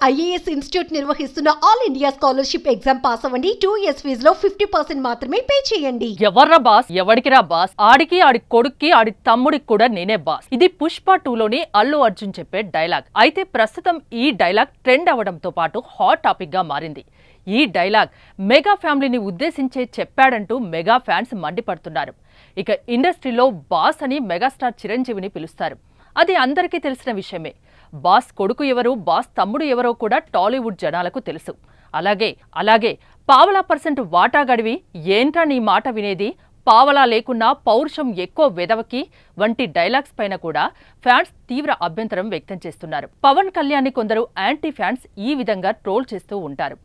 IAS institute నిర్వహిస్తున్న all India scholarship exam pass అవ్వండి. 2 years ఫీజులో 50% మాత్రమే పే చేయండి. ఎవర్రా బాస్, ఎవడికిరా బాస్? ఆడికి, ఆడి కొడుక్కి, ఆడి తమ్ముడికి కూడా నేనే బాస్. ఇది పుష్ప 2లోని అల్లు అర్జున్ చెప్పే డైలాగ్. అయితే ప్రస్తుతం ఈ డైలాగ్ ట్రెండ్ అవడంతో పాటు హాట్ టాపిక్ గా మారింది. ఈ డైలాగ్ మెగా ఫ్యామిలీని ఉద్దేశించే చెప్పాడంటూ మెగా ఫ్యాన్స్ మండిపడుతున్నారు. ఇక ఇండస్ట్రీలో బాస్ అని మెగాస్టార్ చిరంజీవిని పిలుస్తారు. అది అందరికీ తెలిసిన విషయమే. బాస్ కొడుకు ఎవరు, బాస్ తమ్ముడు ఎవరో కూడా టాలీవుడ్ జనాలకు తెలుసు. అలాగే పావలా % వాటా గడివి ఏంట్రా నీ మాట వినేది, పావలా లేకున్నా పౌరుషం ఎక్కువ వెదవకి వంటి డైలాగ్స్ పైన కూడా ఫ్యాన్స్ తీవ్ర అభ్యంతరం వ్యక్తం చేస్తున్నారు. పవన్ కళ్యాణ్ ని కొందరు యాంటీ ఫ్యాన్స్ ఈ విధంగా ట్రోల్ చేస్తూ ఉంటారు.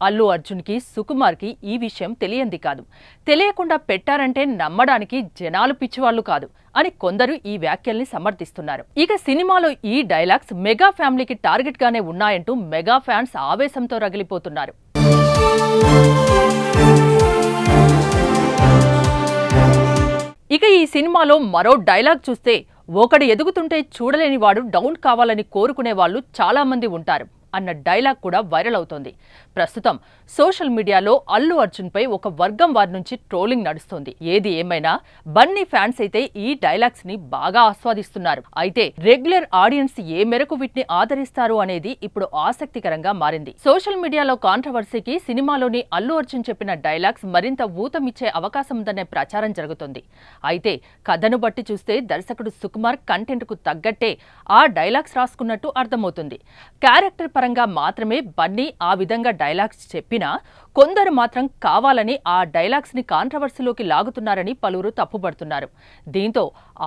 అల్లు అర్జున్ కి, సుకుమార్ కి ఈ విషయం తెలియంది కాదు, తెలియకుండా పెట్టారంటే నమ్మడానికి జనాలు పిచ్చివాళ్లు కాదు అని కొందరు ఈ వ్యాఖ్యల్ని సమర్థిస్తున్నారు. ఇక సినిమాలో ఈ డైలాగ్స్ మెగా ఫ్యామిలీకి టార్గెట్ గానే ఉన్నాయంటూ మెగా ఫ్యాన్స్ ఆవేశంతో రగిలిపోతున్నారు. ఇక ఈ సినిమాలో మరో డైలాగ్ చూస్తే, ఒకడు ఎదుగుతుంటే చూడలేని వాడు డౌన్ కావాలని కోరుకునే వాళ్ళు చాలా మంది ఉంటారు అన్న డైలాగ్ కూడా వైరల్ అవుతోంది. ప్రస్తుతం సోషల్ మీడియాలో అల్లు అర్జున్ పై ఒక వర్గం వారి నుంచి ట్రోలింగ్ నడుస్తోంది. ఏది ఏమైనా బన్నీ ఫ్యాన్స్ అయితే ఈ డైలాగ్స్ ని బాగా ఆస్వాదిస్తున్నారు. అయితే రెగ్యులర్ ఆడియన్స్ ఏ మేరకు వీటిని ఆదరిస్తారు అనేది ఇప్పుడు ఆసక్తికరంగా మారింది. సోషల్ మీడియాలో కాంట్రవర్సీకి సినిమాలోని అల్లు అర్జున్ చెప్పిన డైలాగ్స్ మరింత ఊతమిచ్చే అవకాశం ఉందనే ప్రచారం జరుగుతుంది. అయితే కథను బట్టి చూస్తే దర్శకుడు సుకుమార్ కంటెంట్ కు తగ్గట్టే ఆ డైలాగ్స్ రాసుకున్నట్టు అర్థమవుతుంది. క్యారెక్టర్ పరంగా మాత్రమే బన్నీ ఆ విధంగా డైలాగ్స్ చెప్పినా కొందరు మాత్రం కావాలని ఆ డైలాగ్స్ ని కాంట్రవర్సీలోకి లాగుతున్నారని పలువురు తప్పుపడుతున్నారు. దీంతో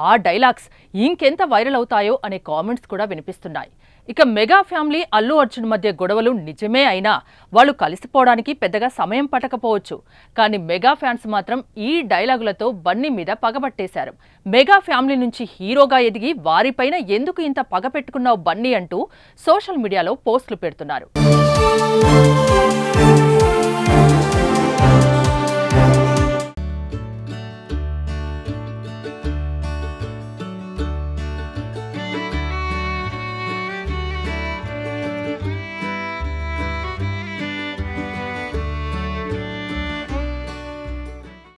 ఆ డైలాగ్స్ ఇంకెంత వైరల్ అవుతాయో అనే కామెంట్స్ కూడా వినిపిస్తున్నాయి. ఇక మెగా ఫ్యామిలీ అల్లు అర్జున్ మధ్య గొడవలు నిజమే అయినా వాళ్ళు కలిసిపోవడానికి పెద్దగా సమయం పట్టకపోవచ్చు. కానీ మెగా ఫ్యాన్స్ మాత్రం ఈ డైలాగులతో బన్నీ మీద పగబట్టేశారు. మెగా ఫ్యామిలీ నుంచి హీరోగా ఎదిగి వారిపైన ఎందుకు ఇంత పగ పెట్టుకున్నావు బన్నీ అంటూ సోషల్ మీడియాలో పోస్టులు పెడుతున్నారు.